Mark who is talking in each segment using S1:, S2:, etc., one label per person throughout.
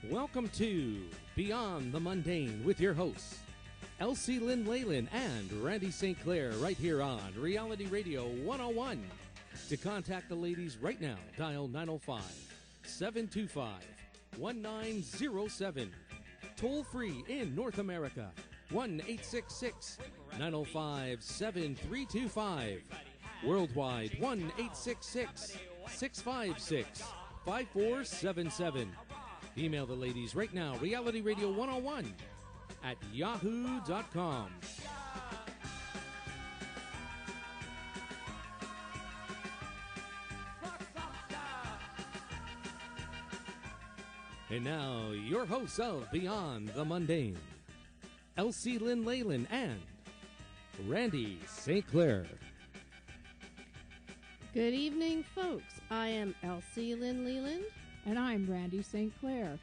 S1: Welcome to Beyond the Mundane with your hosts, Elsie, Lynn, Leyland, and Randi St. Clair, right here on Reality Radio 101. To contact the ladies right now, dial 905-725-1907. Toll free in North America, 1-866-905-7325. Worldwide, 1-866-656-5477. Email the ladies right now, realityradio101 at yahoo.com. And now, your hosts of Beyond the Mundane, Elsie, Lynn, Leyland, and Randi St. Clair.
S2: Good evening, folks. I am Elsie, Lynn, Leyland.
S3: And I'm Randi St. Clair.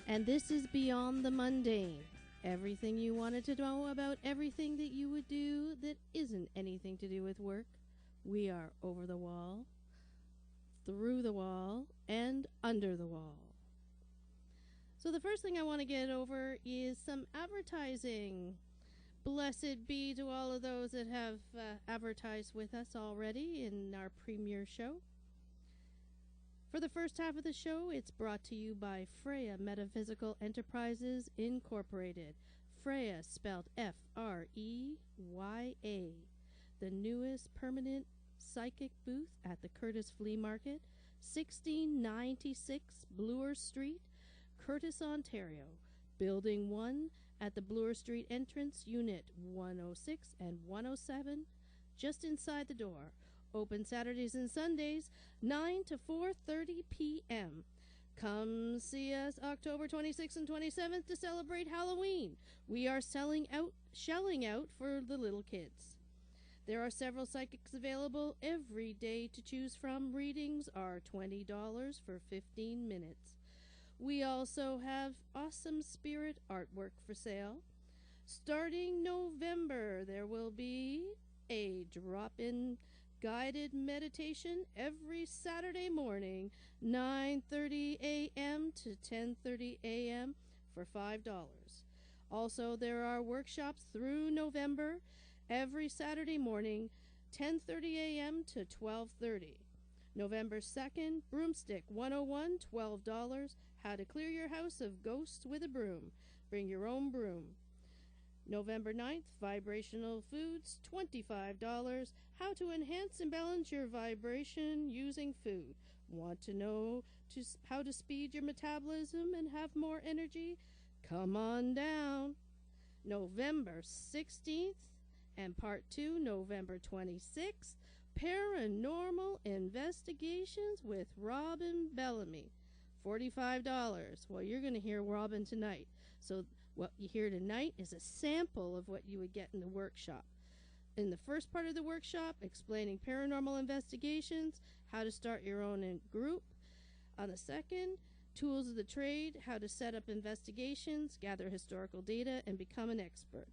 S2: And this is Beyond the Mundane. Everything you wanted to know about everything that you would do that isn't anything to do with work. We are over the wall, through the wall, and under the wall. So the first thing I want to get over is some advertising. Blessed be to all of those that have advertised with us already in our premiere show. For the first half of the show, it's brought to you by Freya Metaphysical Enterprises Incorporated. Freya, spelled F-R-E-Y-A. The newest permanent psychic booth at the Curtis Flea Market, 1696 Bloor Street, Curtis, Ontario. Building 1 at the Bloor Street entrance, Unit 106 and 107, just inside the door. Open Saturdays and Sundays, 9 to 4:30 p.m. Come see us October 26th and 27th to celebrate Halloween. We are shelling out for the little kids. There are several psychics available every day to choose from. Readings are $20 for 15 minutes. We also have awesome spirit artwork for sale. Starting November, there will be a drop-in guided meditation every Saturday morning, 9:30 a.m. to 10:30 a.m. for $5. Also, there are workshops through November every Saturday morning, 10:30 a.m. to 12:30. November 2nd, Broomstick 101, $12. How to clear your house of ghosts with a broom. Bring your own broom. November 9th, Vibrational Foods, $25. How to enhance and balance your vibration using food. Want to know how to speed your metabolism and have more energy? Come on down. November 16th and Part 2, November 26th, Paranormal Investigations with Robin Bellamy, $45. Well, you're going to hear Robin tonight. So what you hear tonight is a sample of what you would get in the workshop. In the first part of the workshop, explaining paranormal investigations, how to start your own group. On the second, tools of the trade, how to set up investigations, gather historical data, and become an expert.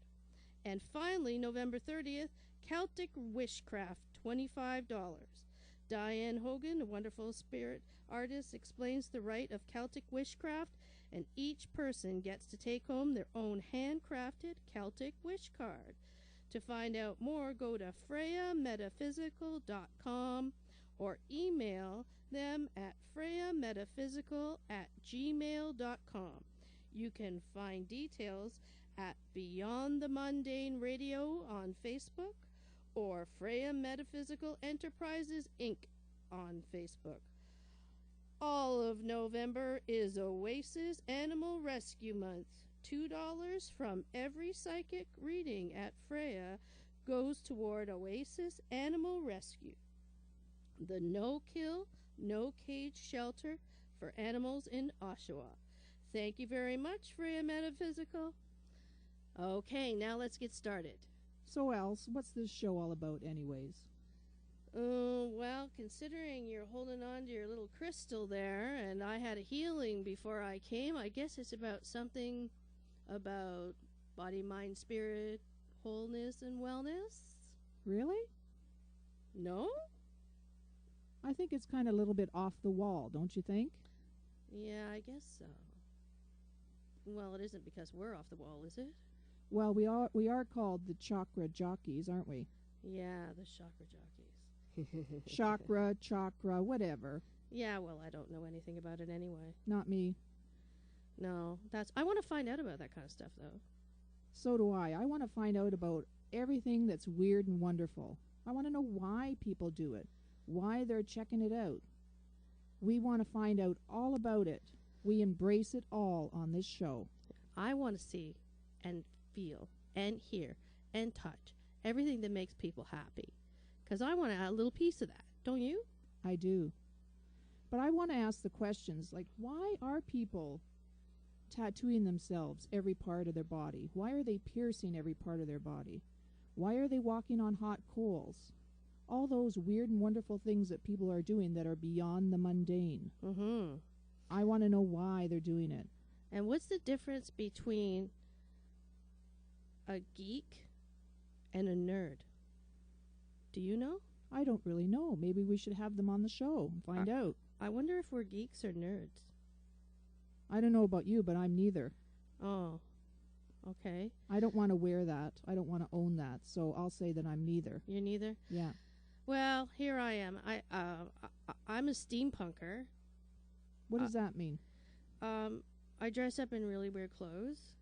S2: And finally, November 30th, Celtic Witchcraft, $25. Diane Hogan, a wonderful spirit artist, explains the rite of Celtic witchcraft, and each person gets to take home their own handcrafted Celtic witch card. To find out more, go to freyametaphysical.com or email them at freyametaphysical@gmail.com. You can find details at Beyond the Mundane Radio on Facebook or Freya Metaphysical Enterprises, Inc. on Facebook. All of November is Oasis Animal Rescue Month. $2 from every psychic reading at Freya goes toward Oasis Animal Rescue, the no-kill, no-cage shelter for animals in Oshawa. Thank you very much, Freya Metaphysical. Okay, now let's get started.
S3: So, Els, what's this show all about anyways?
S2: Well, considering you're holding on to your little crystal there, and I had a healing before I came, I guess it's about something about body, mind, spirit, wholeness, and wellness.
S3: Really?
S2: No?
S3: I think it's kind of a little bit off the wall, don't you think?
S2: Yeah, I guess so. Well, it isn't because we're off the wall, is it?
S3: Well, we are called the chakra jockeys, aren't we?
S2: Yeah, the chakra jockeys.
S3: Chakra, whatever.
S2: Yeah, well, I don't know anything about it anyway.
S3: Not me.
S2: No, I want to find out about that kind of stuff, though.
S3: So do I. I want to find out about everything that's weird and wonderful. I want to know why people do it, why they're checking it out. We want to find out all about it. We embrace it all on this show.
S2: I want to see and feel and hear and touch everything that makes people happy. Because I want a little piece of that. Don't you?
S3: I do. But I want to ask the questions like, why are people tattooing themselves every part of their body? Why are they piercing every part of their body? Why are they walking on hot coals? All those weird and wonderful things that people are doing that are beyond the mundane.
S2: Mm-hmm.
S3: I want to know why they're doing it.
S2: And what's the difference between a geek and a nerd? Do you know?
S3: I don't really know. Maybe we should have them on the show and find out.
S2: I wonder if we're geeks or nerds.
S3: I don't know about you, but I'm neither.
S2: Oh, okay.
S3: I don't want to wear that. I don't want to own that. So I'll say that I'm neither.
S2: You're neither?
S3: Yeah.
S2: Well, here I am. I'm a steampunker.
S3: What does that mean?
S2: I dress up in really weird clothes.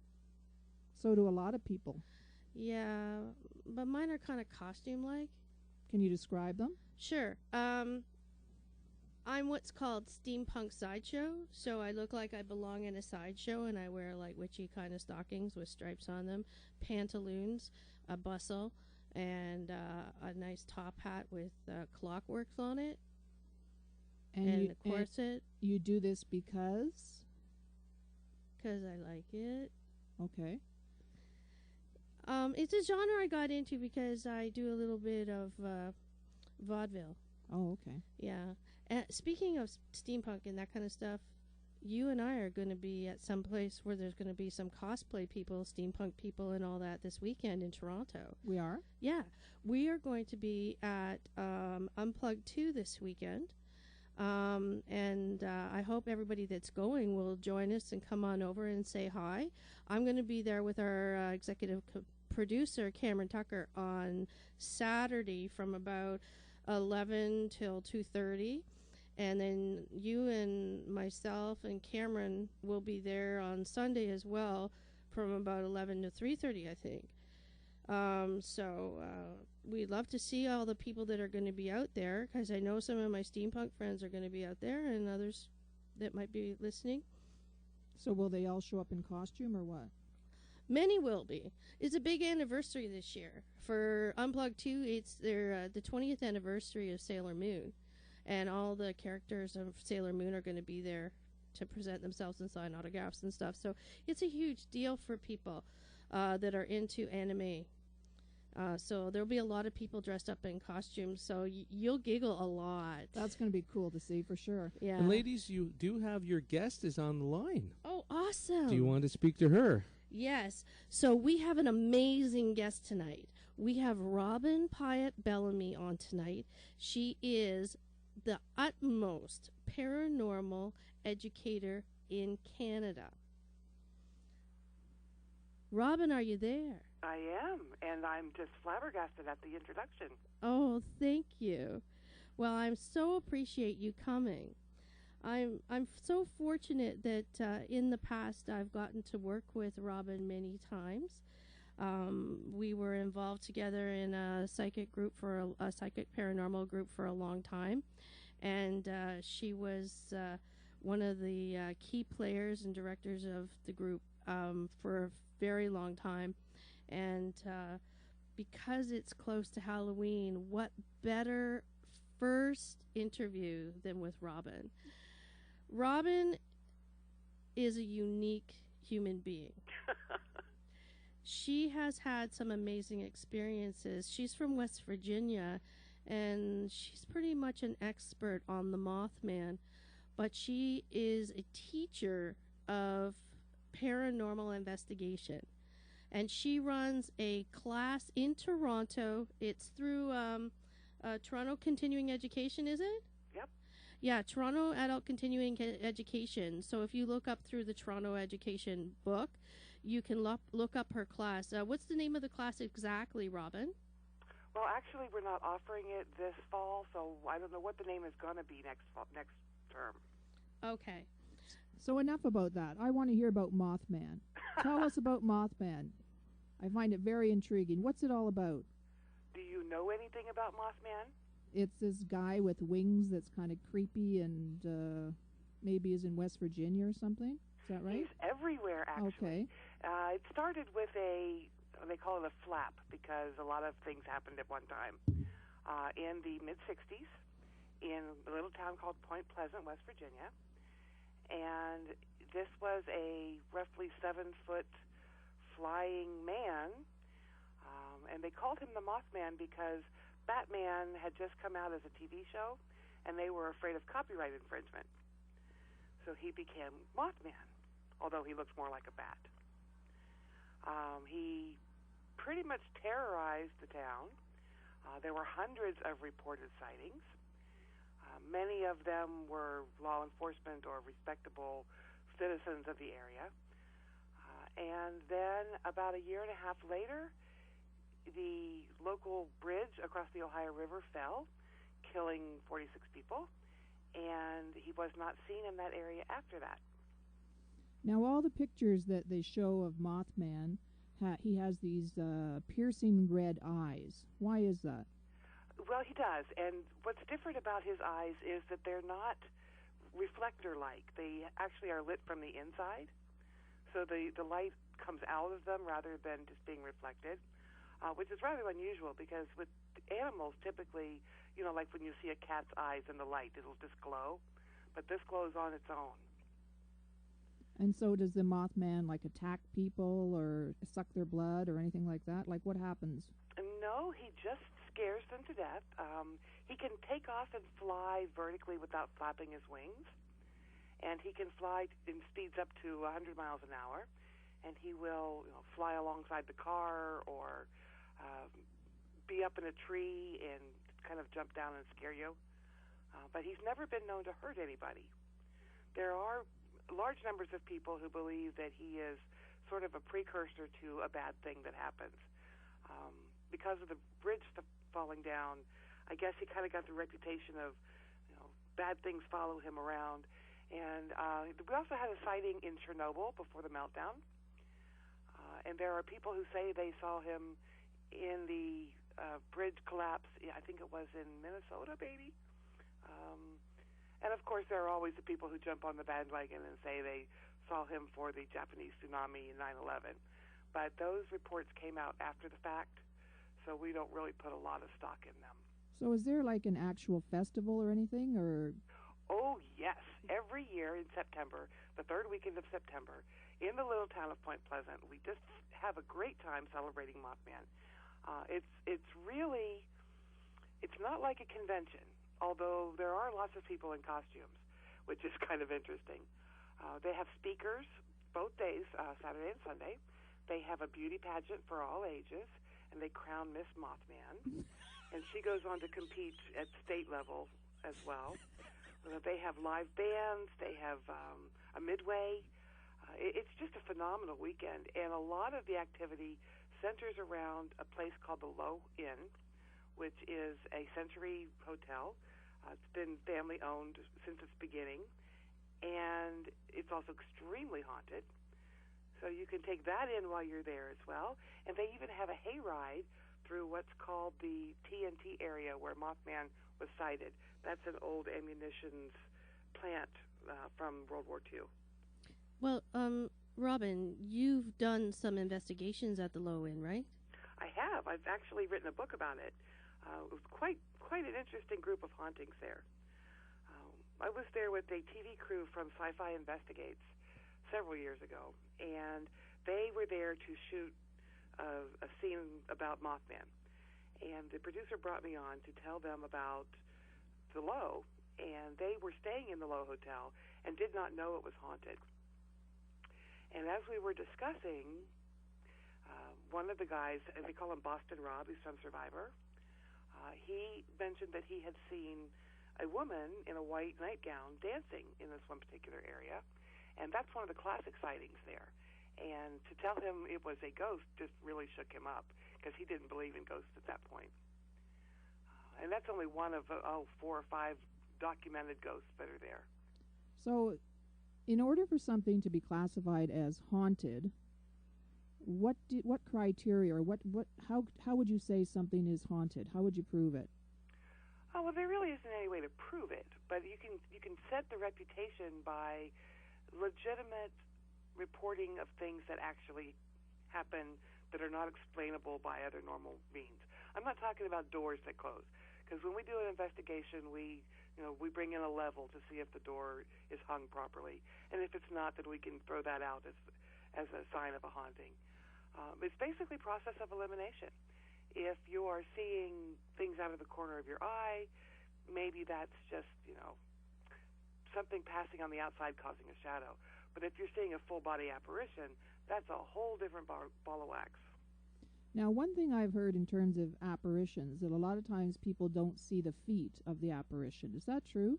S3: So do a lot of people.
S2: Yeah, but mine are kind of costume-like.
S3: Can you describe them?
S2: Sure. I'm what's called steampunk sideshow, so I look like I belong in a sideshow, and I wear like witchy kind of stockings with stripes on them, pantaloons, a bustle, and a nice top hat with clockworks on it, and a corset.
S3: You do this because?
S2: Because I like it.
S3: Okay.
S2: It's a genre I got into because I do a little bit of vaudeville.
S3: Oh, okay.
S2: Yeah. Speaking of steampunk and that kind of stuff, you and I are going to be at some place where there's going to be some cosplay people, steampunk people, and all that this weekend in Toronto.
S3: We are?
S2: Yeah. We are going to be at Unplugged 2 this weekend. And I hope everybody that's going will join us and come on over and say hi. I'm going to be there with our executive producer, Cameron Tucker, on Saturday from about 11 till 2:30. And then you and myself and Cameron will be there on Sunday as well from about 11 to 3:30, I think. We'd love to see all the people that are going to be out there, because I know some of my steampunk friends are going to be out there and others that might be listening.
S3: So will they all show up in costume or what?
S2: Many will be. It's a big anniversary this year. For Unplugged 2, it's the 20th anniversary of Sailor Moon. And all the characters of Sailor Moon are going to be there to present themselves and sign autographs and stuff. So it's a huge deal for people that are into anime. So there'll be a lot of people dressed up in costumes, so you'll giggle a lot.
S3: That's going to be cool to see for sure.
S2: Yeah.
S1: And ladies, you do have your guest is on the line.
S2: Oh, awesome.
S1: Do you want to speak to her?
S2: Yes. So we have an amazing guest tonight. We have Robin Bellamy on tonight. She is the utmost paranormal educator in Canada. Robin, are you there?
S4: I am, and I'm just flabbergasted at the introduction.
S2: Oh, thank you. Well, I so appreciate you coming. I'm so fortunate that in the past I've gotten to work with Robin many times. We were involved together in a psychic group a psychic paranormal group for a long time, and she was one of the key players and directors of the group for a very long time. And because it's close to Halloween, what better first interview than with Robin? Robin is a unique human being. She has had some amazing experiences. She's from West Virginia, and she's pretty much an expert on the Mothman, but she is a teacher of paranormal investigation. And she runs a class in Toronto. It's through Toronto Continuing Education, is it?
S4: Yep.
S2: Yeah, Toronto Adult Continuing Education. So if you look up through the Toronto Education book, you can look up her class. What's the name of the class exactly, Robin?
S4: Well, actually, we're not offering it this fall, so I don't know what the name is going to be next term.
S2: Okay.
S3: So enough about that. I want to hear about Mothman. Tell us about Mothman. I find it very intriguing. What's it all about?
S4: Do you know anything about Mothman?
S3: It's this guy with wings that's kind of creepy and maybe is in West Virginia or something. Is that right?
S4: He's everywhere, actually.
S3: Okay.
S4: It started with they call it a flap because a lot of things happened at one time. In the mid-'60s, in a little town called Point Pleasant, West Virginia. And this was a roughly 7-foot flying man. And they called him the Mothman because Batman had just come out as a TV show, and they were afraid of copyright infringement. So he became Mothman, although he looks more like a bat. He pretty much terrorized the town. There were hundreds of reported sightings. Many of them were law enforcement or respectable citizens of the area. And then about a year and a half later, the local bridge across the Ohio River fell, killing 46 people, and he was not seen in that area after that.
S3: Now, all the pictures that they show of Mothman, he has these piercing red eyes. Why is that?
S4: Well, he does, and what's different about his eyes is that they're not reflector-like. They actually are lit from the inside, so the light comes out of them rather than just being reflected, which is rather unusual because with animals, typically, like when you see a cat's eyes in the light, it'll just glow, but this glows on its own.
S3: And so does the Mothman, attack people or suck their blood or anything like that? What happens?
S4: No, he just scares them to death. He can take off and fly vertically without flapping his wings, and he can fly in speeds up to 100 miles an hour, and he will fly alongside the car or be up in a tree and kind of jump down and scare you. But he's never been known to hurt anybody. There are large numbers of people who believe that he is sort of a precursor to a bad thing that happens. Because of the bridge falling down, I guess he kind of got the reputation of, bad things follow him around. And we also had a sighting in Chernobyl before the meltdown. And there are people who say they saw him in the bridge collapse. I think it was in Minnesota, maybe. And, of course, there are always the people who jump on the bandwagon and say they saw him for the Japanese tsunami in 9/11. But those reports came out after the fact, so we don't really put a lot of stock in them.
S3: So is there an actual festival or anything? Or?
S4: Oh, yes. Every year in September, the third weekend of September, in the little town of Point Pleasant, we just have a great time celebrating Mothman. It's not like a convention, although there are lots of people in costumes, which is kind of interesting. They have speakers both days, Saturday and Sunday. They have a beauty pageant for all ages, and they crown Miss Mothman. And she goes on to compete at state level as well. They have live bands. They have a midway. It's just a phenomenal weekend, and a lot of the activity centers around a place called the Low Inn, which is a Century hotel. It's been family-owned since its beginning, and it's also extremely haunted. So you can take that in while you're there as well. And they even have a hayride through what's called the TNT area where Mothman was sighted. That's an old ammunitions plant from World War II.
S2: Well, Robin, you've done some investigations at the Low Inn, right?
S4: I have. I've actually written a book about it. It was quite an interesting group of hauntings there. I was there with a TV crew from Sci-Fi Investigates several years ago, and they were there to shoot a scene about Mothman. And the producer brought me on to tell them about the Low, and they were staying in the Low Hotel and did not know it was haunted. And as we were discussing, one of the guys, and they call him Boston Rob, he's from Survivor, he mentioned that he had seen a woman in a white nightgown dancing in this one particular area, and that's one of the classic sightings there. And to tell him it was a ghost just really shook him up, because he didn't believe in ghosts at that point. And that's only one of 4 or 5 documented ghosts that are there.
S3: So, in order for something to be classified as haunted, what criteria, or how would you say something is haunted? How would you prove it?
S4: Oh, well, there really isn't any way to prove it, but you can set the reputation by legitimate reporting of things that actually happen that are not explainable by other normal means. I'm not talking about doors that close, because when we do an investigation, we bring in a level to see if the door is hung properly, and if it's not, then we can throw that out as a sign of a haunting. It's basically process of elimination. If you are seeing things out of the corner of your eye, maybe that's just, something passing on the outside causing a shadow. But if you're seeing a full-body apparition, that's a whole different ball of wax.
S3: Now, one thing I've heard in terms of apparitions, that a lot of times people don't see the feet of the apparition. Is that true?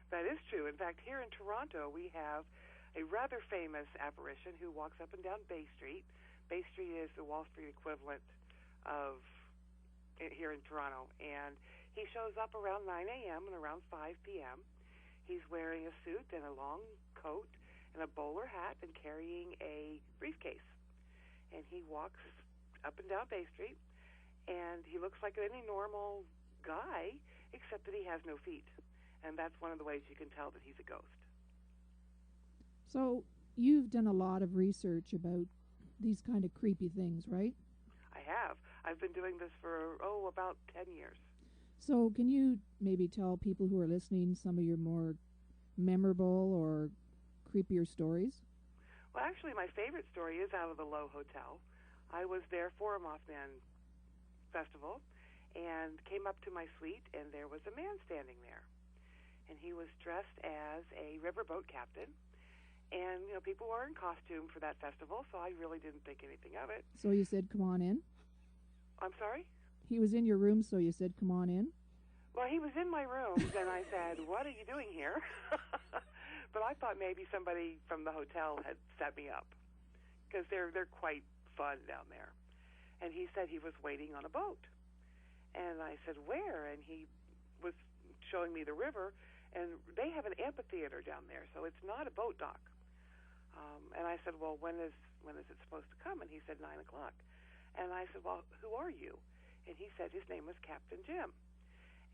S4: That is true. In fact, here in Toronto, we have a rather famous apparition who walks up and down Bay Street. Bay Street is the Wall Street equivalent of here in Toronto. And he shows up around 9 a.m. and around 5 p.m. He's wearing a suit and a long coat and a bowler hat and carrying a briefcase. And he walks up and down Bay Street, and he looks like any normal guy, except that he has no feet. And that's one of the ways you can tell that he's a ghost.
S3: So you've done a lot of research about these kind of creepy things, right?
S4: I have. I've been doing this for, about 10 years.
S3: So can you maybe tell people who are listening some of your more memorable or creepier stories?
S4: Well, actually, my favorite story is out of the Low Hotel. I was there for a Mothman festival and came up to my suite, and there was a man standing there. And he was dressed as a riverboat captain. And, people were in costume for that festival, so I really didn't think anything of it.
S3: So you said, come on in?
S4: I'm sorry?
S3: He was in your room, so you said, come on in?
S4: Well, he was in my room, and I said, what are you doing here? But I thought maybe somebody from the hotel had set me up, because they're quite fun down there. And he said he was waiting on a boat. And I said, where? And he was showing me the river, and they have an amphitheater down there, so it's not a boat dock. And I said, well, when is it supposed to come? And he said 9 o'clock. And I said, well, who are you? And he said his name was Captain Jim.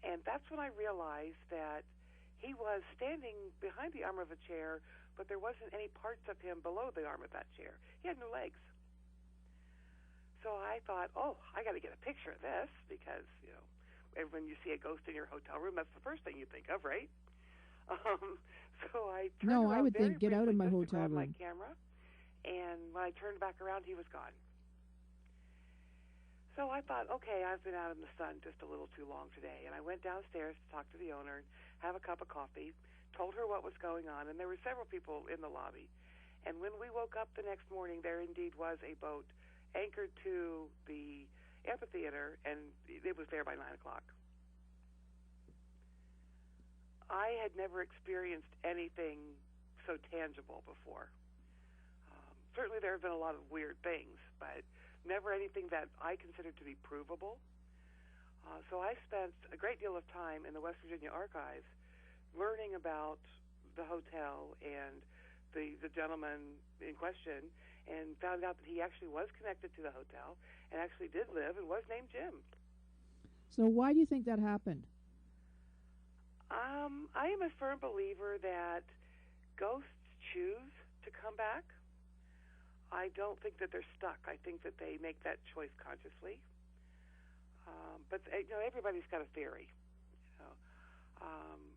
S4: And that's when I realized that he was standing behind the arm of a chair, but there wasn't any parts of him below the arm of that chair. He had no legs. So I thought, I got to get a picture of this, because, when you see a ghost in your hotel room, that's the first thing you think of, right? So I turned around.
S3: I would think, get out of my
S4: just
S3: hotel
S4: to grab
S3: room.
S4: my camera, and when I turned back around, he was gone. So I thought, okay, I've been out in the sun just a little too long today, and I went downstairs to talk to the owner, have a cup of coffee, told her what was going on, and there were several people in the lobby. And when we woke up the next morning, there indeed was a boat anchored to the amphitheater, and it was there by 9 o'clock. I had never experienced anything so tangible before. Certainly there have been a lot of weird things, but never anything that I considered to be provable. So I spent a great deal of time in the West Virginia archives learning about the hotel and the gentleman in question, and found out that he actually was connected to the hotel and actually did live and was named Jim.
S3: So why do you think that happened?
S4: I am a firm believer that ghosts choose to come back. I don't think that they're stuck. I think that they make that choice consciously. But everybody's got a theory.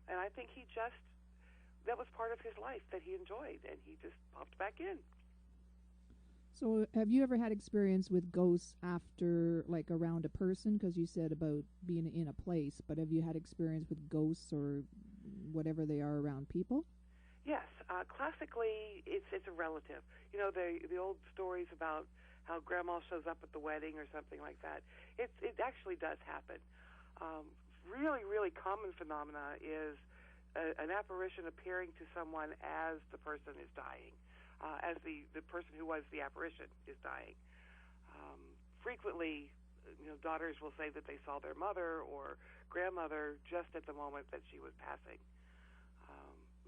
S4: And I think that was part of his life that he enjoyed, and he just popped back in.
S3: So have you ever had experience with ghosts after, like, around a person? Because you said about being in a place, but have you had experience with ghosts or whatever they are around people?
S4: Yes. Classically, it's a relative. The old stories about how grandma shows up at the wedding or something like that. It actually does happen. really, really common phenomena is an apparition appearing to someone as the person is dying, as the person who was the apparition is dying. Frequently, daughters will say that they saw their mother or grandmother just at the moment that she was passing.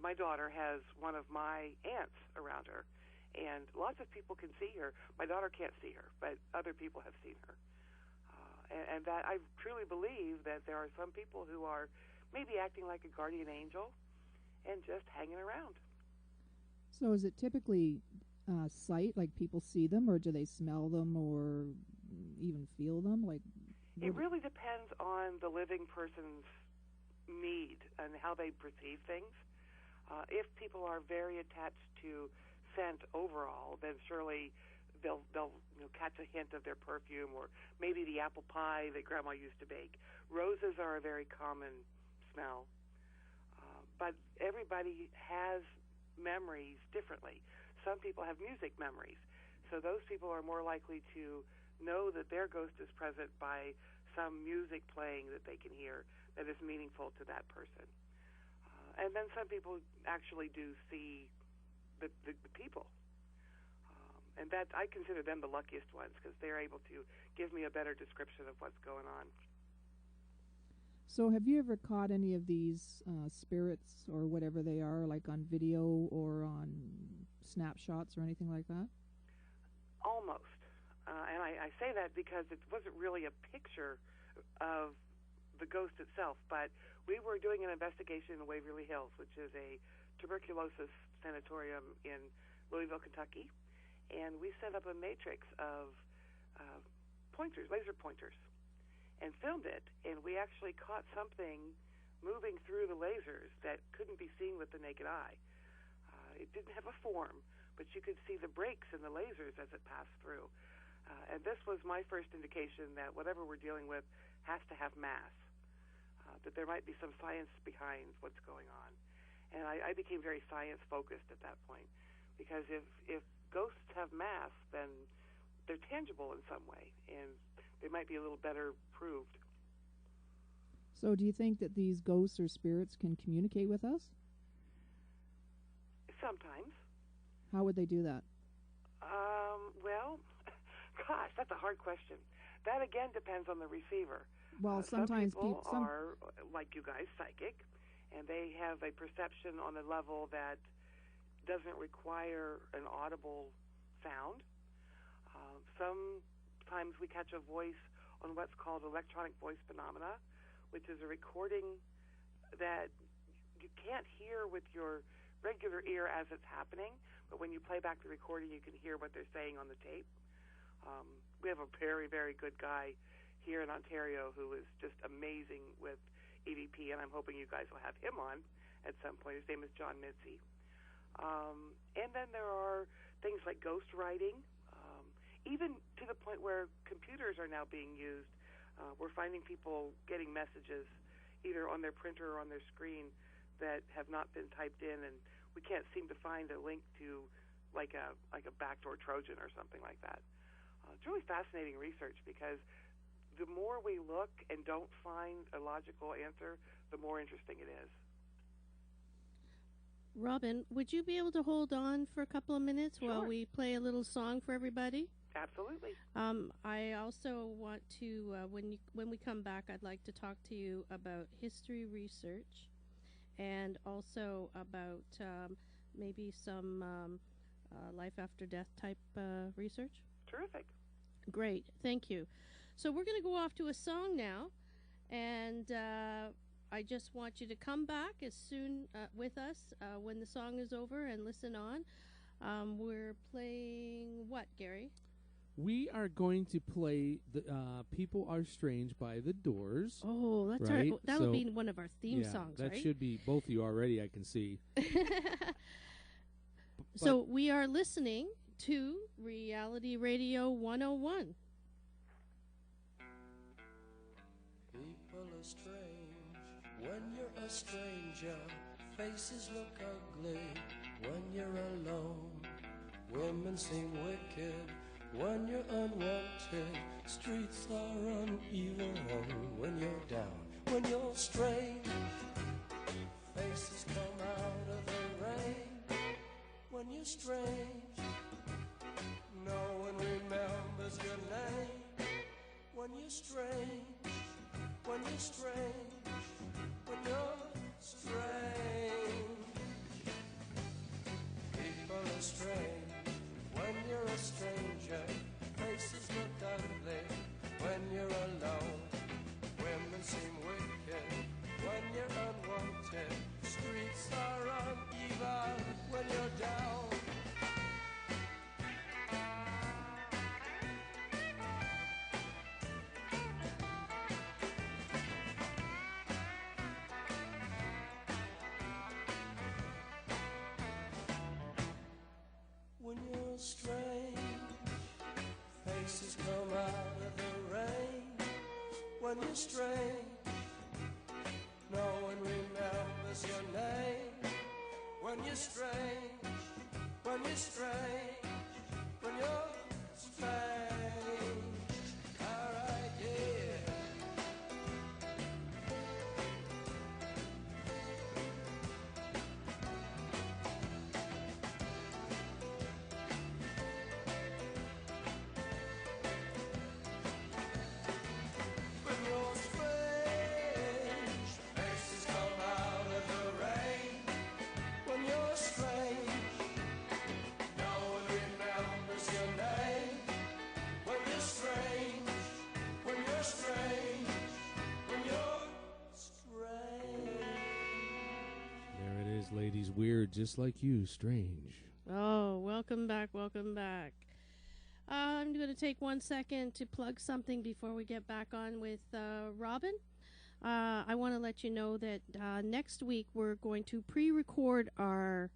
S4: My daughter has one of my aunts around her, and lots of people can see her. My daughter can't see her, but other people have seen her. And that I truly believe that there are some people who are maybe acting like a guardian angel and just hanging around.
S3: So is it typically sight, like people see them, or do they smell them or even feel them?
S4: It really depends on the living person's need and how they perceive things. If people are very attached to scent overall, then surely they'll catch a hint of their perfume, or maybe the apple pie that Grandma used to bake. Roses are a very common smell. But everybody has memories differently. Some people have music memories, so those people are more likely to know that their ghost is present by some music playing that they can hear that is meaningful to that person. And then some people actually do see the people. And that I consider them the luckiest ones, because they're able to give me a better description of what's going on.
S3: So have you ever caught any of these spirits or whatever they are, like on video or on snapshots or anything like that?
S4: Almost. And I say that because it wasn't really a picture of the ghost itself, but we were doing an investigation in Waverly Hills, which is a tuberculosis sanatorium in Louisville, Kentucky, and we set up a matrix of pointers, laser pointers, and filmed it, and we actually caught something moving through the lasers that couldn't be seen with the naked eye. It didn't have a form, but you could see the breaks in the lasers as it passed through. And this was my first indication that whatever we're dealing with has to have mass, that there might be some science behind what's going on. And I became very science-focused at that point, because if ghosts have mass, then they're tangible in some way, and they might be a little better proved.
S3: So do you think that these ghosts or spirits can communicate with us?
S4: Sometimes.
S3: How would they do that?
S4: Well, gosh, that's a hard question. That, again, depends on the receiver.
S3: Well, sometimes
S4: some people are, like you guys, psychic, and they have a perception on a level that doesn't require an audible sound. Sometimes we catch a voice on what's called electronic voice phenomena, which is a recording that you can't hear with your regular ear as it's happening, but when you play back the recording, you can hear what they're saying on the tape. We have a very, very good guy here in Ontario who is just amazing with EVP, and I'm hoping you guys will have him on at some point. His name is John Mitzi. And then there are things like ghost writing, even to the point where computers are now being used. We're finding people getting messages either on their printer or on their screen that have not been typed in, and we can't seem to find a link to like a backdoor Trojan or something like that. It's really fascinating research, because the more we look and don't find a logical answer, the more interesting it is.
S2: Robin, would you be able to hold on for a couple of minutes while we play a little song for everybody?
S4: Absolutely.
S2: I also want to, when we come back, I'd like to talk to you about history research, and also about maybe some life after death type research.
S4: Terrific.
S2: Great, thank you. So we're going to go off to a song now, and I just want you to come back as soon with us when the song is over and listen on. We're playing what, Gary?
S1: We are going to play the People Are Strange by The Doors.
S2: Oh, that's
S1: right?
S2: That'll be one of our theme songs,
S1: that
S2: right?
S1: should be both of you already, I can see.
S2: So we are listening to Reality Radio 101.
S5: People are strange when you're a stranger. Faces look ugly when you're alone. Women seem wicked when you're unwanted. Streets are uneven when you're down. when you're strange. Faces come out of the rain when you're strange. No one remembers your name when you're strange. When you're strange. When you're strange. People are strange when you're a stranger. Faces look ugly when you're alone. Women seem wicked when you're unwanted. Streets are uneven when you're down. When you're strange, faces come out of the rain. When you're strange, no one remembers your name. When you're strange, when you're strange, when you're strange. All right, yeah. When you're strange, faces come out of the rain. When you're strange, no one remembers your name. When you're strange, when you're strange, when you're strange.
S1: There it is, ladies. Weird, just like you. Strange.
S2: Oh, welcome back, welcome back. I'm going to take 1 second to plug something before we get back on with Robin. I want to let you know that next week we're going to pre-record our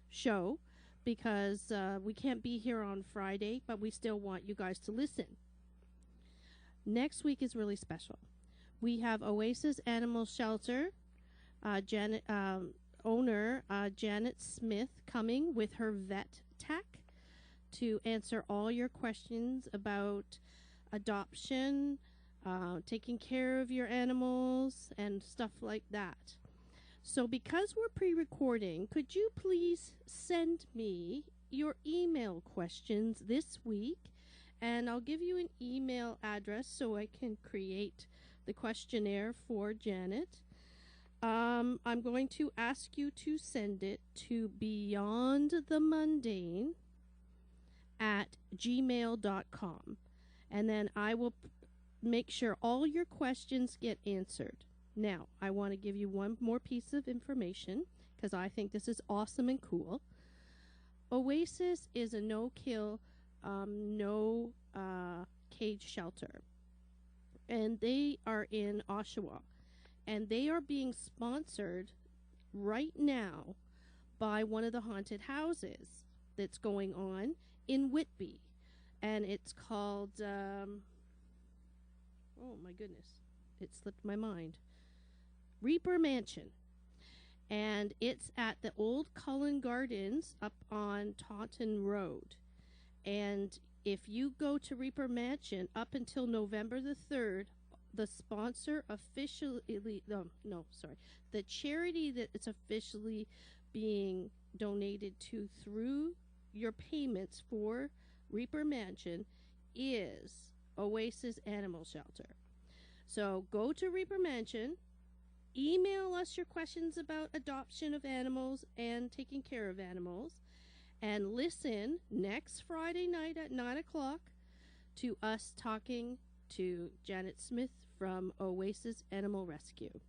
S2: show because we can't be here on Friday, but we still want you guys to listen. Next week is really special. We have Oasis Animal Shelter owner Janet Smith coming with her vet tech to answer all your questions about adoption, taking care of your animals, and stuff like that. So because we're pre-recording, could you please send me your email questions this week, and I'll give you an email address so I can create the questionnaire for Janet. I'm going to ask you to send it to beyondthemundane@gmail.com, and then I will make sure all your questions get answered. Now, I want to give you one more piece of information because I think this is awesome and cool. Oasis is a no-kill, no cage shelter, and they are in Oshawa. And they are being sponsored right now by one of the haunted houses that's going on in Whitby. And it's called, oh my goodness, it slipped my mind. Reaper Mansion. And it's at the old Cullen Gardens up on Taunton Road. And if you go to Reaper Mansion up until November the 3rd, the sponsor officially, the charity that it's officially being donated to through your payments for Reaper Mansion is Oasis Animal Shelter. So go to Reaper Mansion, email us your questions about adoption of animals and taking care of animals, and listen next Friday night at 9 o'clock to us talking to Janet Smith from Oasis Animal Rescue.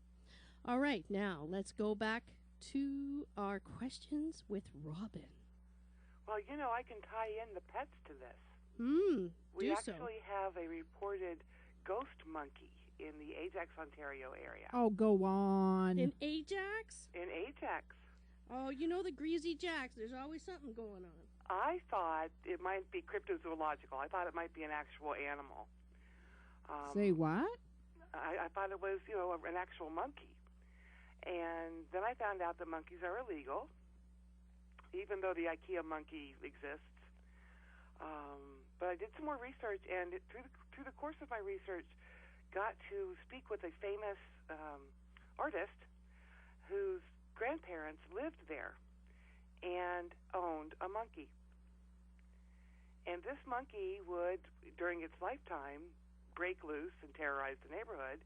S2: All right, now let's go back to our questions with Robin.
S4: Well, you know, I can tie in the pets to this. We
S2: do
S4: actually have a reported ghost monkey in the Ajax, Ontario area.
S3: Oh, go on.
S2: In Ajax?
S4: In Ajax.
S2: Oh, you know the Greasy Jacks. There's always something going on.
S4: I thought it might be cryptozoological. I thought it might be an actual animal.
S3: Say what?
S4: I thought it was, you know, an actual monkey. And then I found out that monkeys are illegal, even though the IKEA monkey exists. But I did some more research, and through the course of my research, got to speak with a famous artist whose grandparents lived there and owned a monkey. And this monkey would, during its lifetime, break loose and terrorize the neighborhood,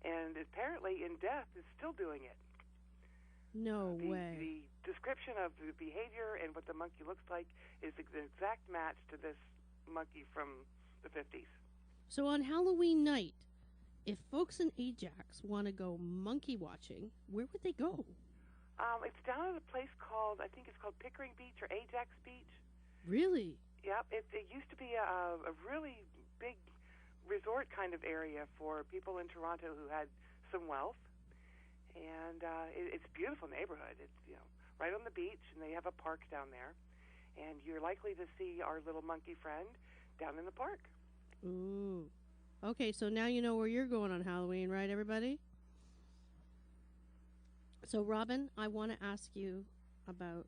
S4: and apparently in death is still doing it.
S2: No way.
S4: The description of the behavior and what the monkey looks like is the exact match to this monkey from the 50s.
S2: So on Halloween night, if folks in Ajax want to go monkey watching, where would they go?
S4: It's down at a place called, I think it's called Pickering Beach or Ajax Beach.
S2: Really?
S4: Yep. It used to be a really big resort kind of area for people in Toronto who had some wealth. And it's a beautiful neighborhood. It's right on the beach, and they have a park down there. And you're likely to see our little monkey friend down in the park.
S2: Ooh. Okay, so now you know where you're going on Halloween, right, everybody? So, Robin, I want to ask you about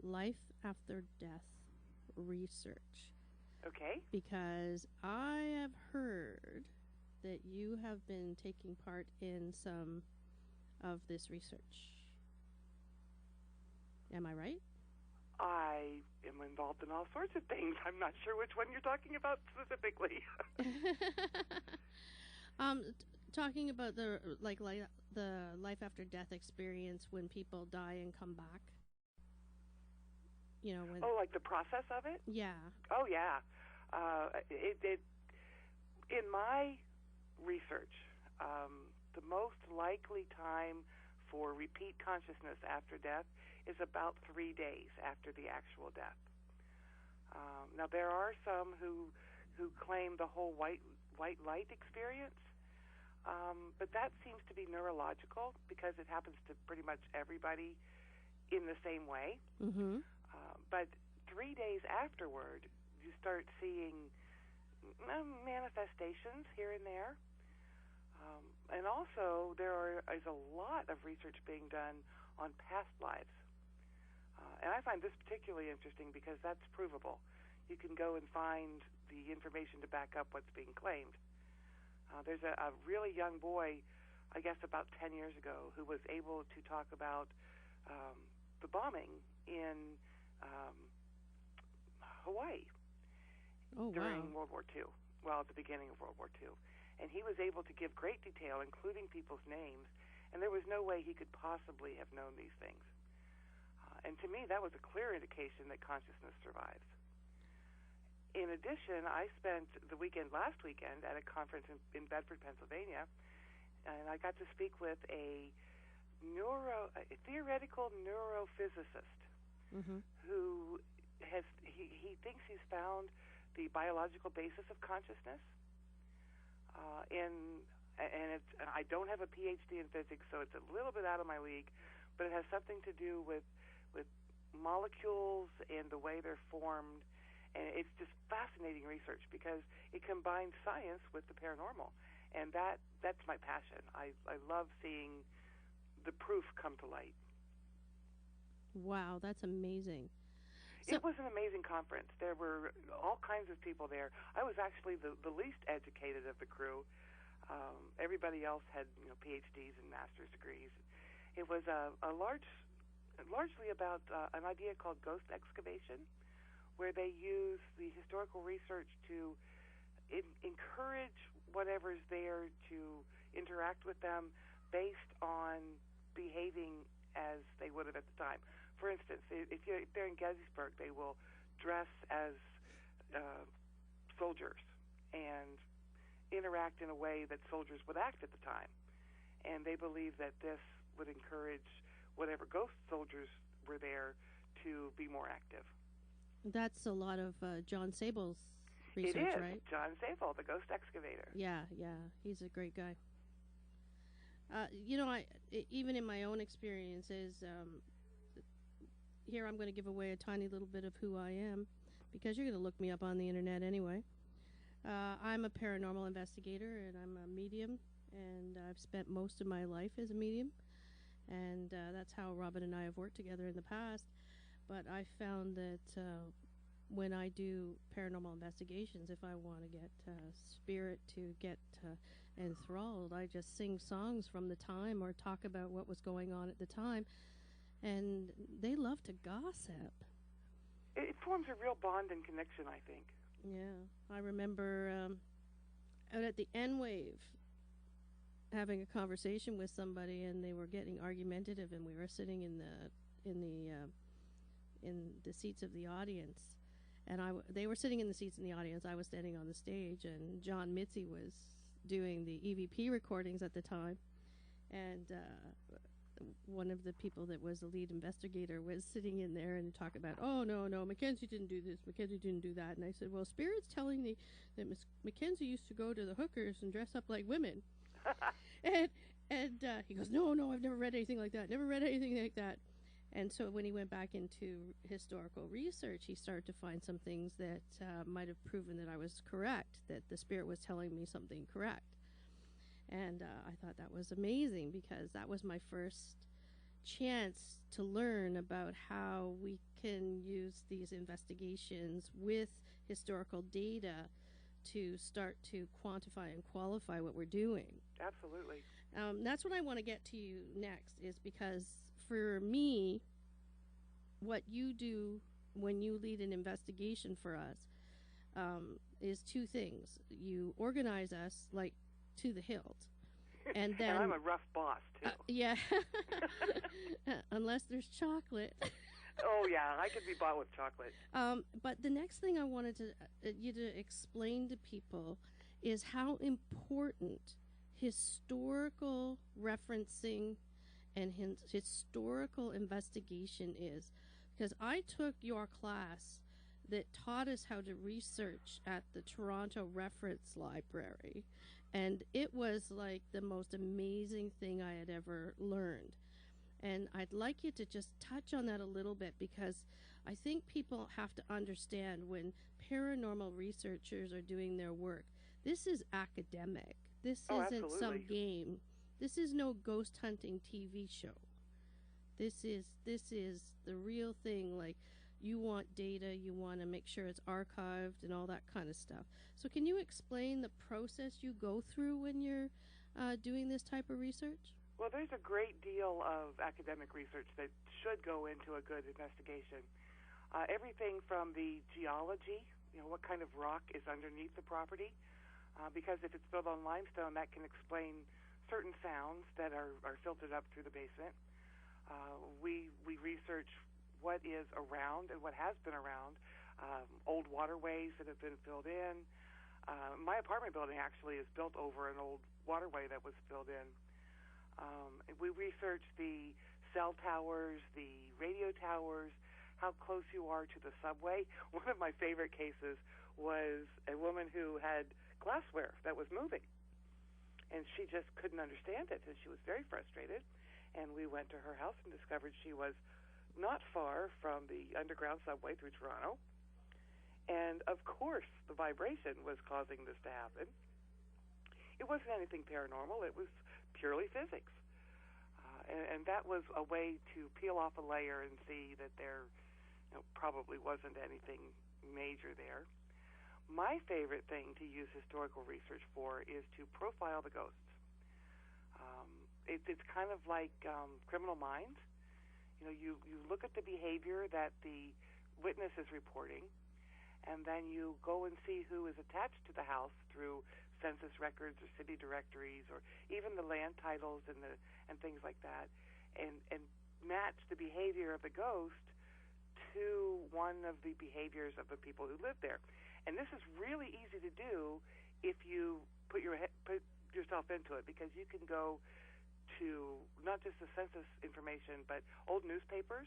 S2: life after death research.
S4: Okay.
S2: Because I have heard that you have been taking part in some of this research. Am I right?
S4: I am involved in all sorts of things. I'm not sure which one you're talking about specifically.
S2: Talking about the life after death experience when people die and come back. When
S4: like the process of it?
S2: Yeah.
S4: Oh yeah. It in my research, the most likely time for repeat consciousness after death is about 3 days after the actual death. Now there are some who claim the whole white light experience, but that seems to be neurological because it happens to pretty much everybody in the same way.
S2: Mm-hmm.
S4: But 3 days afterward, you start seeing manifestations here and there. And also, there is a lot of research being done on past lives. And I find this particularly interesting because that's provable. You can go and find the information to back up what's being claimed. There's a really young boy, I guess about 10 years ago, who was able to talk about the bombing in Hawaii during World War II. Well, at the beginning of World War II. And he was able to give great detail, including people's names, and there was no way he could possibly have known these things. And to me, that was a clear indication that consciousness survives. In addition, I spent the last weekend, at a conference in Bedford, Pennsylvania, and I got to speak with a theoretical neurophysicist who he thinks he's found the biological basis of consciousness. I don't have a PhD in physics, so it's a little bit out of my league, but it has something to do with molecules and the way they're formed, and it's just fascinating research because it combines science with the paranormal, and that's my passion. I love seeing the proof come to light.
S2: Wow, that's amazing. So,
S4: it was an amazing conference. There were all kinds of people there. I was actually the least educated of the crew. Everybody else had PhDs and master's degrees. It was largely about an idea called ghost excavation, where they use the historical research to encourage whatever's there to interact with them based on behaving as they would have at the time. For instance, if they're in Gettysburg, they will dress as soldiers and interact in a way that soldiers would act at the time. And they believe that this would encourage whatever ghost soldiers were there to be more active. That's
S2: a lot of John Sable's research,
S4: it is,
S2: right?
S4: John Sable, the ghost excavator.
S2: Yeah, he's a great guy. Even in my own experiences, here I'm going to give away a tiny little bit of who I am, because you're going to look me up on the internet anyway. I'm a paranormal investigator, and I'm a medium, and I've spent most of my life as a medium, and that's how Robin and I have worked together in the past. But I found that when I do paranormal investigations, if I want to get spirit to get enthralled. I just sing songs from the time or talk about what was going on at the time, and they love to gossip.
S4: It forms a real bond and connection, I think.
S2: Yeah, I remember out at the N-Wave having a conversation with somebody, and they were getting argumentative, and we were sitting in the seats of the audience, and they were sitting in the seats in the audience. I was standing on the stage, and John Mitzi was doing the EVP recordings at the time, and one of the people that was the lead investigator was sitting in there and talk about, oh, no, Mackenzie didn't do this, Mackenzie didn't do that. And I said, well, Spirit's telling me that Mackenzie used to go to the hookers and dress up like women. and he goes, no, I've never read anything like that, And so when he went back into historical research, he started to find some things that might have proven that I was correct, that the Spirit was telling me something correct. And I thought that was amazing, because that was my first chance to learn about how we can use these investigations with historical data to start to quantify and qualify what we're doing.
S4: Absolutely.
S2: That's what I want to get to you next, is because for me, what you do when you lead an investigation for us is two things. You organize us, like, to the hilt. And then
S4: and I'm a rough boss, too.
S2: Yeah. Unless there's chocolate.
S4: Oh, yeah, I could be bought with chocolate.
S2: But the next thing I wanted you to explain to people is how important historical referencing and historical investigation is. Because I took your class that taught us how to research at the Toronto Reference Library, and it was like the most amazing thing I had ever learned. And I'd like you to just touch on that a little bit, because I think people have to understand, when paranormal researchers are doing their work, this is academic. This isn't
S4: absolutely.
S2: Some game. This is no ghost hunting TV show. This is the real thing. Like, you want data, you want to make sure it's archived and all that kind of stuff. So can you explain the process you go through when you're doing this type of research?
S4: Well, there's a great deal of academic research that should go into a good investigation. Everything from the geology, what kind of rock is underneath the property, because if it's built on limestone, that can explain certain sounds that are filtered up through the basement. We research what is around and what has been around, old waterways that have been filled in. My apartment building actually is built over an old waterway that was filled in. We research the cell towers, the radio towers, how close you are to the subway. One of my favorite cases was a woman who had glassware that was moving, and she just couldn't understand it, and she was very frustrated. And we went to her house and discovered she was not far from the underground subway through Toronto. And, of course, the vibration was causing this to happen. It wasn't anything paranormal. It was purely physics. And that was a way to peel off a layer and see that there probably wasn't anything major there. My favorite thing to use historical research for is to profile the ghosts. It's kind of like Criminal Minds. You look at the behavior that the witness is reporting, and then you go and see who is attached to the house through census records or city directories, or even the land titles and things like that, and match the behavior of the ghost to one of the behaviors of the people who live there. And this is really easy to do if you put yourself into it, because you can go to not just the census information, but old newspapers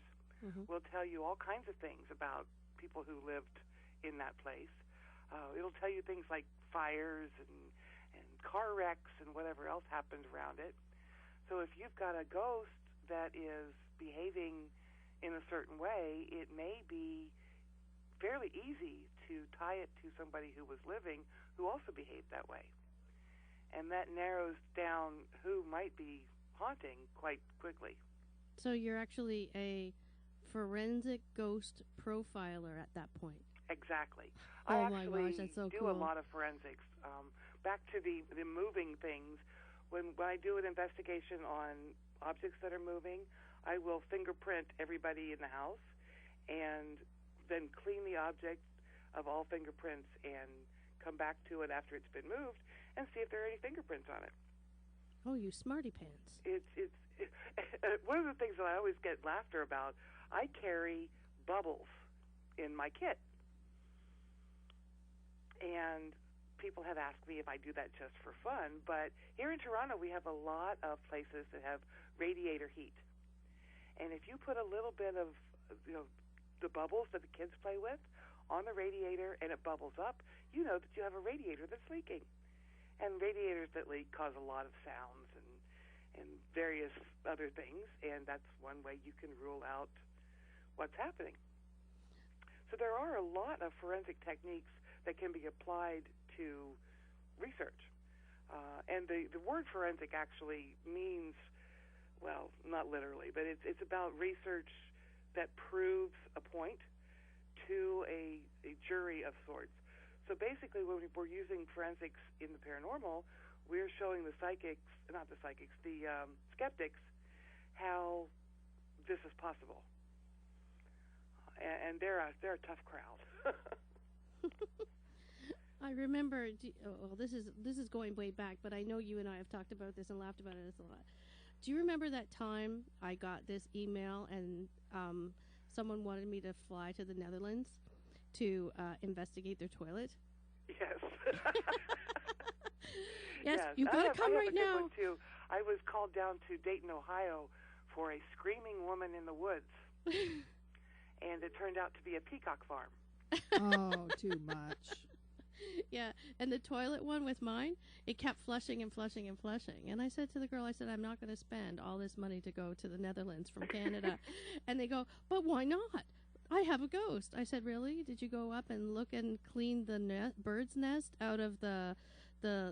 S4: will tell you all kinds of things about people who lived in that place. It'll tell you things like fires and car wrecks and whatever else happened around it. So if you've got a ghost that is behaving in a certain way, it may be fairly easy to tie it to somebody who was living who also behaved that way. And that narrows down who might be haunting quite quickly.
S2: So you're actually a forensic ghost profiler at that point.
S4: Exactly.
S2: Oh
S4: I
S2: my
S4: actually
S2: gosh, that's so
S4: do
S2: cool.
S4: a lot of forensics, back to the moving things. When I do an investigation on objects that are moving, I will fingerprint everybody in the house and then clean the object of all fingerprints and come back to it after it's been moved and see if there are any fingerprints on it.
S2: Oh, you smarty pants.
S4: It's one of the things that I always get laughter about, I carry bubbles in my kit. And people have asked me if I do that just for fun, but here in Toronto we have a lot of places that have radiator heat. And if you put a little bit of, the bubbles that the kids play with on the radiator and it bubbles up, you know that you have a radiator that's leaking. And radiators that leak cause a lot of sounds and various other things, and that's one way you can rule out what's happening. So there are a lot of forensic techniques that can be applied to research. And the word forensic actually means, well, not literally, but it's about research that proves a point to a jury of sorts. So basically, when we're using forensics in the paranormal, we're showing the skeptics, how this is possible. And they're a tough crowd.
S2: I remember. This is going way back, but I know you and I have talked about this and laughed about it a lot. Do you remember that time I got this email and someone wanted me to fly to the Netherlands to investigate their toilet?
S4: Yes.
S2: Yes, you gotta come right now.
S4: Too. I was called down to Dayton, Ohio, for a screaming woman in the woods, and it turned out to be a peacock farm.
S3: Oh, too much.
S2: Yeah, and the toilet one with mine, it kept flushing and flushing and flushing. And I said to the girl, I'm not going to spend all this money to go to the Netherlands from Canada. And they go, but why not? I have a ghost. I said, really? Did you go up and look and clean the bird's nest out of the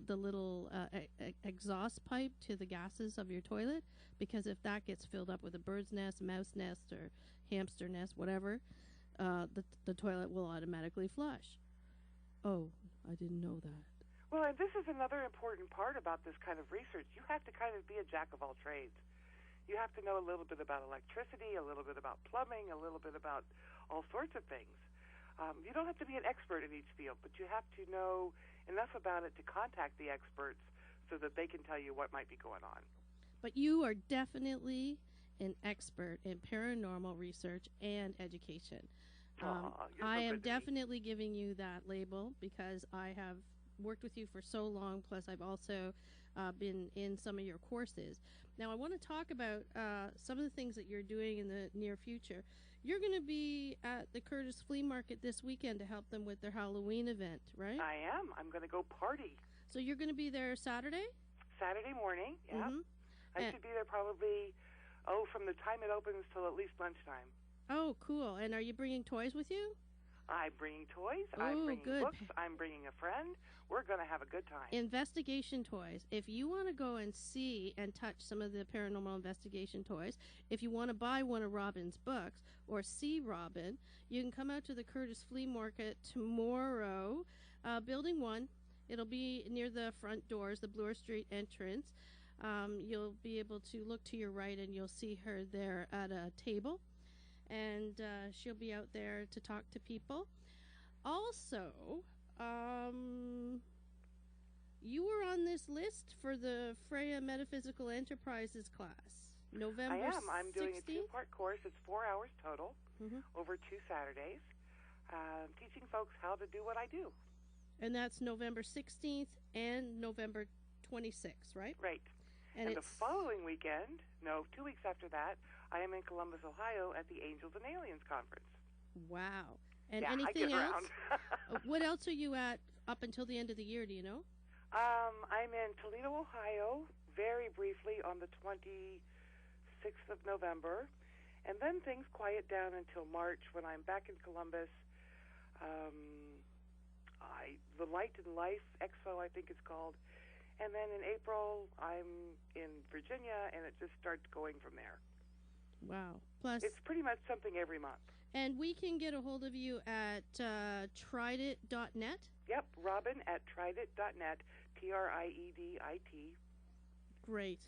S2: little exhaust pipe to the gases of your toilet? Because if that gets filled up with a bird's nest, mouse nest, or hamster nest, whatever, the toilet will automatically flush. Oh, I didn't know that.
S4: Well, and this is another important part about this kind of research. You have to kind of be a jack of all trades. You have to know a little bit about electricity, a little bit about plumbing, a little bit about all sorts of things. You don't have to be an expert in each field, but you have to know enough about it to contact the experts so that they can tell you what might be going on.
S2: But you are definitely an expert in paranormal research and education. I am definitely giving you that label because I have worked with you for so long, plus I've also been in some of your courses. Now I want to talk about some of the things that you're doing in the near future. You're going to be at the Curtis Flea Market this weekend to help them with their Halloween event, right?
S4: I am. I'm going to go party.
S2: So you're going to be there Saturday?
S4: Saturday morning, yeah. Mm-hmm. I should be there probably, from the time it opens till at least lunchtime.
S2: Oh, cool. And are you bringing toys with you?
S4: I'm bringing toys. I'm bringing books. I'm bringing a friend. We're going to have a good time.
S2: Investigation toys. If you want to go and see and touch some of the paranormal investigation toys, if you want to buy one of Robin's books or see Robin, you can come out to the Curtis Flea Market tomorrow, Building 1. It'll be near the front doors, the Bloor Street entrance. You'll be able to look to your right and you'll see her there at a table. And she'll be out there to talk to people. Also, you were on this list for the Freya Metaphysical Enterprises class, November 16th?
S4: I am. I'm doing a 2-part course. It's 4 hours total over 2 Saturdays, teaching folks how to do what I do.
S2: And that's November 16th and November 26th, right?
S4: Right. And the following weekend, 2 weeks after that, I am in Columbus, Ohio at the Angels and Aliens Conference.
S2: Wow. And
S4: yeah,
S2: anything else? What else are you at up until the end of the year, do you know?
S4: I'm in Toledo, Ohio, very briefly on the 26th of November. And then things quiet down until March when I'm back in Columbus. The Light and Life Expo, I think it's called. And then in April, I'm in Virginia, and it just starts going from there.
S2: Wow. Plus,
S4: it's pretty much something every month.
S2: And we can get a hold of you at tridit.net?
S4: Yep, Robin at tridit.net, Triedit.
S2: Great.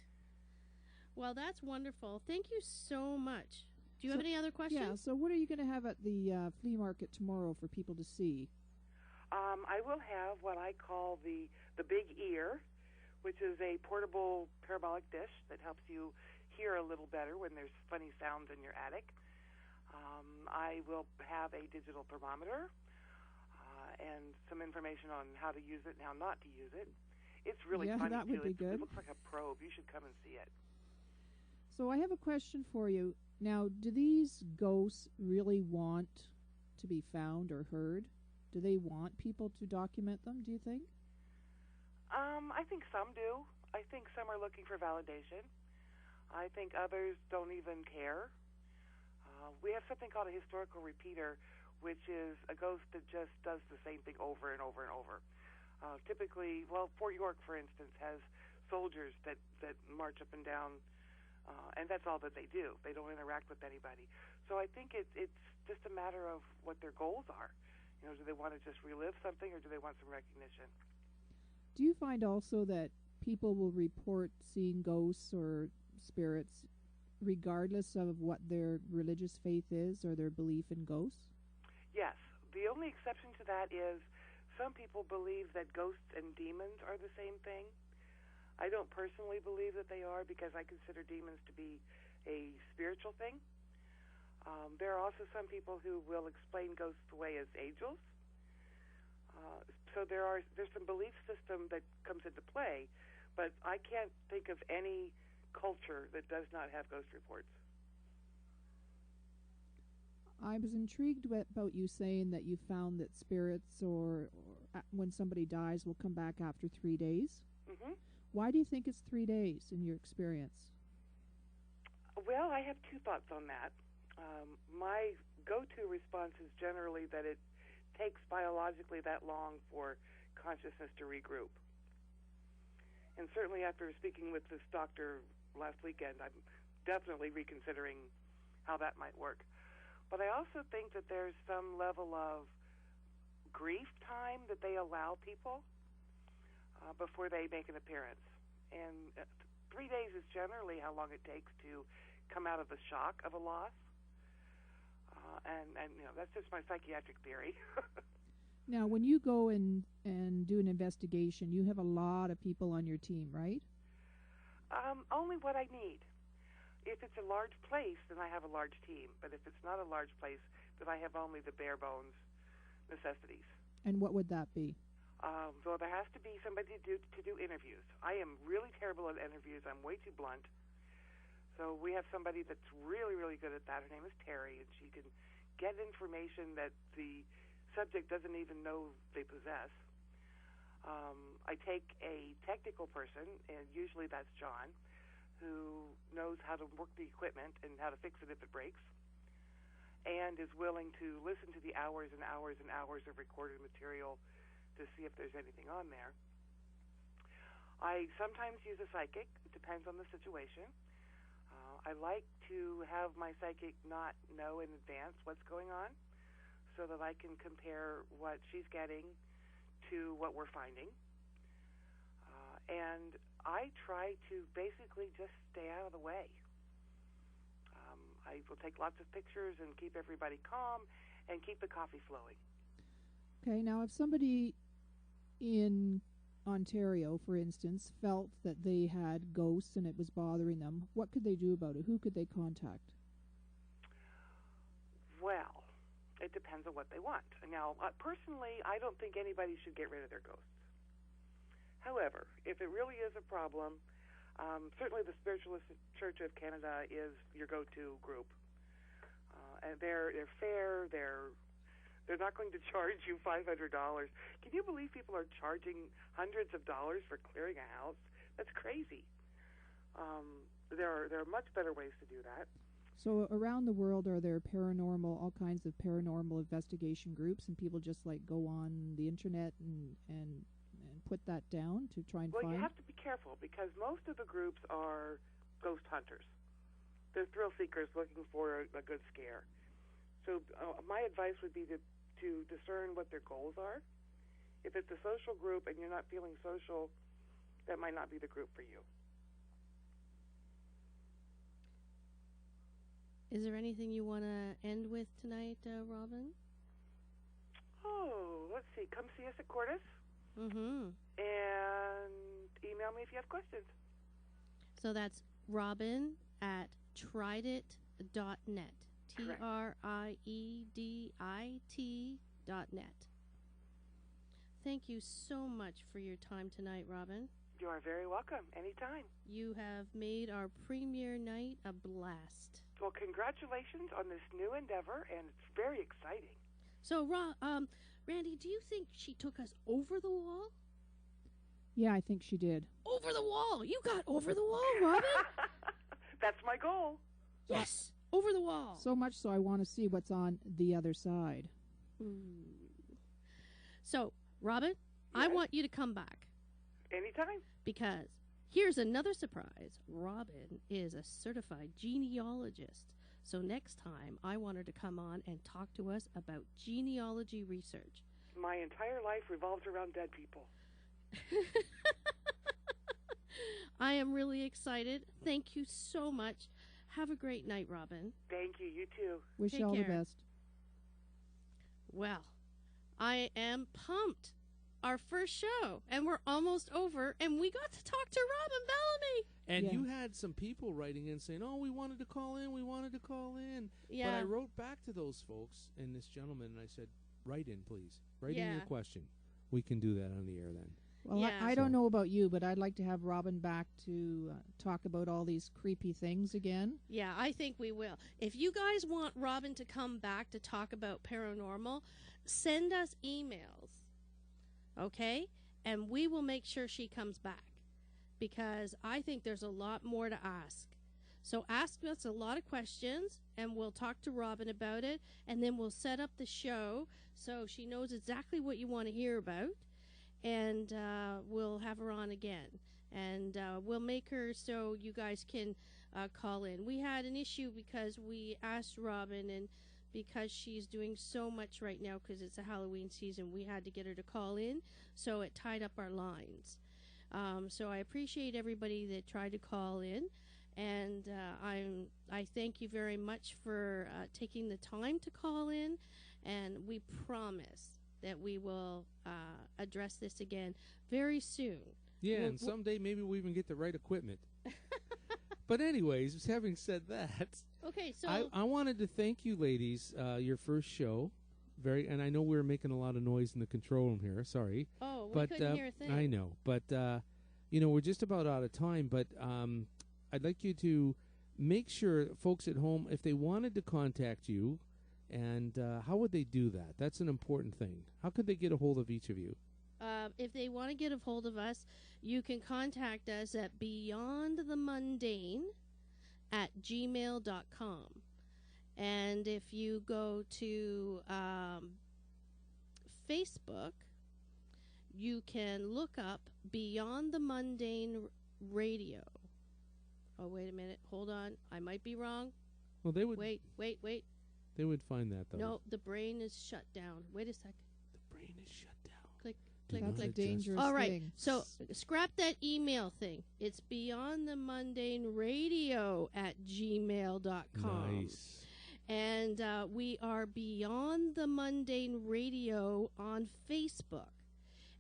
S2: Well, that's wonderful. Thank you so much. Do you have any other questions?
S3: Yeah, so what are you going to have at the flea market tomorrow for people to see?
S4: I will have what I call the Big Ear, which is a portable parabolic dish that helps you hear a little better when there's funny sounds in your attic. I will have a digital thermometer and some information on how to use it and how not to use it. It's really funny,
S3: that would
S4: too.
S3: be good.
S4: It looks like a probe. You should come and see it.
S3: So I have a question for you. Now, do these ghosts really want to be found or heard? Do they want people to document them, do you think?
S4: I think some do. I think some are looking for validation. I think others don't even care. We have something called a historical repeater, which is a ghost that just does the same thing over and over and over. Typically, Fort York, for instance, has soldiers that march up and down, and that's all that they do. They don't interact with anybody. So I think it's just a matter of what their goals are. You know, do they want to just relive something, or do they want some recognition?
S3: Do you find also that people will report seeing ghosts or spirits regardless of what their religious faith is or their belief in ghosts?
S4: Yes. The only exception to that is some people believe that ghosts and demons are the same thing. I don't personally believe that they are, because I consider demons to be a spiritual thing. There are also some people who will explain ghosts away as angels. So there's some belief system that comes into play, but I can't think of any culture that does not have ghost reports.
S3: I was intrigued about you saying that you found that spirits or when somebody dies will come back after 3 days.
S4: Mm-hmm.
S3: Why do you think it's 3 days in your experience?
S4: Well, I have two thoughts on that. My go-to response is generally that it takes biologically that long for consciousness to regroup. And certainly after speaking with this doctor last weekend, I'm definitely reconsidering how that might work. But I also think that there's some level of grief time that they allow people before they make an appearance. And 3 days is generally how long it takes to come out of the shock of a loss. And you know, that's just my psychiatric theory.
S3: Now, when you go and do an investigation, you have a lot of people on your team, right?
S4: Only what I need. If it's a large place, then I have a large team. But if it's not a large place, then I have only the bare bones necessities.
S3: And what would that be?
S4: Well, there has to be somebody to do interviews. I am really terrible at interviews. I'm way too blunt. So we have somebody that's really, really good at that. Her name is Terry, and she can get information that the subject doesn't even know they possess. I take a technical person, and usually that's John, who knows how to work the equipment and how to fix it if it breaks, and is willing to listen to the hours and hours and hours of recorded material to see if there's anything on there. I sometimes use a psychic. It depends on the situation. I like to have my psychic not know in advance what's going on, so that I can compare what she's getting to what we're finding. And I try to basically just stay out of the way. I will take lots of pictures and keep everybody calm and keep the coffee flowing.
S3: Okay, now if somebody in Ontario, for instance, felt that they had ghosts and it was bothering them, what could they do about it? Who could they contact?
S4: Well, it depends on what they want. Now, personally, I don't think anybody should get rid of their ghosts. However, if it really is a problem, certainly the Spiritualist Church of Canada is your go-to group. And they're fair. They're not going to charge you $500. Can you believe people are charging hundreds of dollars for clearing a house? That's crazy. There are much better ways to do that.
S3: So around the world, are there all kinds of paranormal investigation groups, and people just like go on the internet and put that down to try and find?
S4: Well, you have to be careful, because most of the groups are ghost hunters. They're thrill seekers looking for a good scare. So my advice would be to discern what their goals are. If it's a social group and you're not feeling social, that might not be the group for you.
S2: Is there anything you want to end with tonight, Robin?
S4: Oh, let's see. Come see us at Cordis.
S2: Mm-hmm.
S4: And email me if you have questions.
S2: So that's Robin at tridit.net. TRIEDIT.net. Thank you so much for your time tonight, Robin.
S4: You are very welcome. Anytime.
S2: You have made our premiere night a blast.
S4: Well, congratulations on this new endeavor, and it's very exciting.
S2: So, Randi, do you think she took us over the wall?
S3: Yeah, I think she did.
S2: Over the wall! You got over the wall, Robin!
S4: That's my goal.
S2: Yes! Over the wall!
S3: So much so I want to see what's on the other side.
S2: So, Robin, yes? I want you to come back.
S4: Anytime.
S2: Because here's another surprise. Robin is a certified genealogist. So next time, I want her to come on and talk to us about genealogy research.
S4: My entire life revolves around dead people.
S2: I am really excited. Thank you so much. Have a great night, Robin.
S4: Thank you. You too.
S3: Wish you all the best.
S2: Well, I am pumped. Our first show, and we're almost over, and we got to talk to Robin Bellamy.
S1: And you had some people writing in saying, oh, we wanted to call in.
S2: Yeah.
S1: But I wrote back to those folks and this gentleman, and I said, write in, please. Write in your question. We can do that on the air then.
S3: Well, I don't know about you, but I'd like to have Robin back to talk about all these creepy things again.
S2: Yeah, I think we will. If you guys want Robin to come back to talk about paranormal, send us emails. Okay? And we will make sure she comes back, because I think there's a lot more to ask. So ask us a lot of questions, and we'll talk to Robin about it, and then we'll set up the show so she knows exactly what you want to hear about, and we'll have her on again. And we'll make her so you guys can call in. We had an issue because we asked Robin, and because she's doing so much right now because it's a Halloween season, we had to get her to call in, so it tied up our lines. So I appreciate everybody that tried to call in, and I thank you very much for taking the time to call in, and we promise that we will address this again very soon.
S1: Yeah, and someday maybe we'll even get the right equipment. But anyways, having said that,
S2: okay, so
S1: I wanted to thank you ladies, your first show. And I know we were making a lot of noise in the control room here. Sorry.
S2: Oh, we couldn't hear a thing.
S1: I know, but we're just about out of time. But I'd like you to make sure folks at home, if they wanted to contact you, and how would they do that? That's an important thing. How could they get a hold of each of you?
S2: If they want to get a hold of us, you can contact us at beyondthemundane@gmail.com. And if you go to Facebook, you can look up Beyond the Mundane Radio. Oh, wait a minute. Hold on. I might be wrong.
S1: Well, they would...
S2: Wait.
S1: They would find that, though.
S2: No, the brain is shut down. Wait a sec.
S1: The brain is shut down.
S2: Click.
S3: That's a dangerous
S2: All right,
S3: thing.
S2: so scrap that email thing. It's beyondthemundaneradio@gmail.com.
S1: Nice.
S2: And we are Beyond the Mundane Radio on Facebook.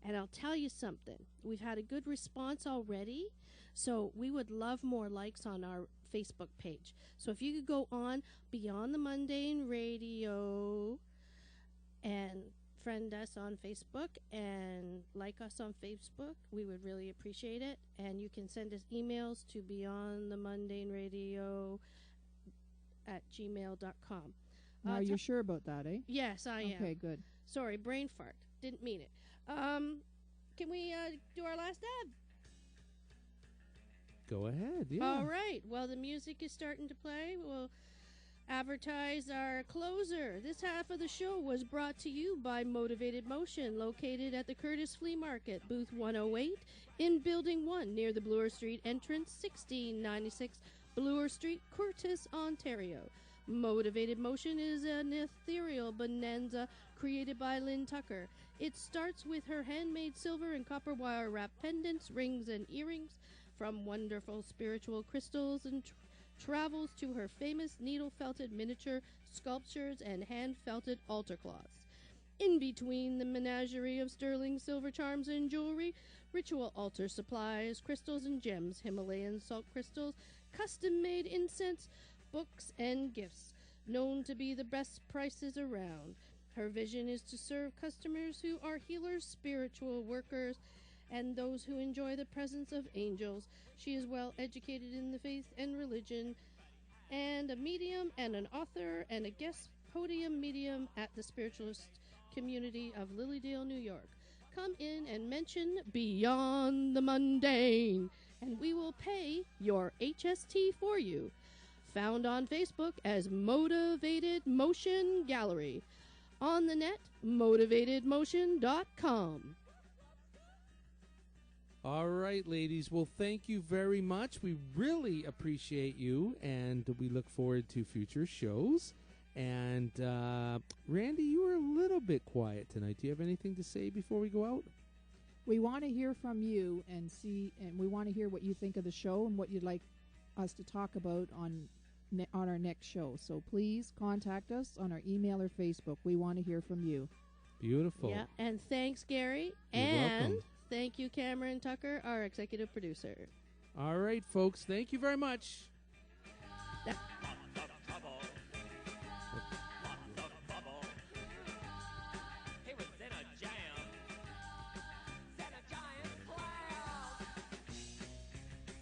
S2: And I'll tell you something. We've had a good response already, so we would love more likes on our Facebook page. So if you could go on Beyond the Mundane Radio and friend us on Facebook and like us on Facebook, we would really appreciate it. And you can send us emails to beyondthemundaneradio@gmail.com.
S3: Now, you're sure about that, eh?
S2: Yes, I am.
S3: Okay, good.
S2: Sorry, brain fart. Didn't mean it. Can we do our last ad?
S1: Go ahead, yeah.
S2: All right. Well, the music is starting to play. We'll advertise our closer. This half of the show was brought to you by Motivated Motion, located at the Curtis Flea Market, booth 108, in Building 1, near the Bloor Street entrance, 1696 Bloor Street, Curtis, Ontario. Motivated Motion is an ethereal bonanza created by Lynn Tucker. It starts with her handmade silver and copper wire wrapped pendants, rings, and earrings from wonderful spiritual crystals and travels to her famous needle-felted miniature sculptures and hand-felted altar cloths. In between the menagerie of sterling silver charms and jewelry, ritual altar supplies, crystals and gems, Himalayan salt crystals, custom-made incense, books, and gifts, known to be the best prices around. Her vision is to serve customers who are healers, spiritual workers, and those who enjoy the presence of angels. She is well educated in the faith and religion, and a medium and an author and a guest podium medium at the spiritualist community of Lilydale, New York. Come in and mention Beyond the Mundane, and we will pay your HST for you. Found on Facebook as Motivated Motion Gallery. On the net, motivatedmotion.com.
S1: All right, ladies. Well, thank you very much. We really appreciate you, and we look forward to future shows. And, Randi, you were a little bit quiet tonight. Do you have anything to say before we go out?
S3: We want to hear from you and we want to hear what you think of the show and what you'd like us to talk about on our next show. So please contact us on our email or Facebook. We want to hear from you.
S1: Beautiful.
S2: Yeah, and thanks, Gary.
S1: You're welcome.
S2: Thank you, Cameron Tucker, our executive producer.
S1: All right, folks. Thank you very much.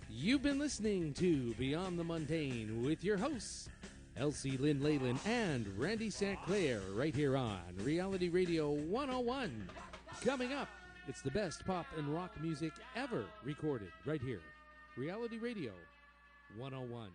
S1: You've been listening to Beyond the Mundane with your hosts, Elsie, Lynn, Leyland, and Randi St. Clair, right here on Reality Radio 101. Coming up, it's the best pop and rock music ever recorded right here. Reality Radio 101.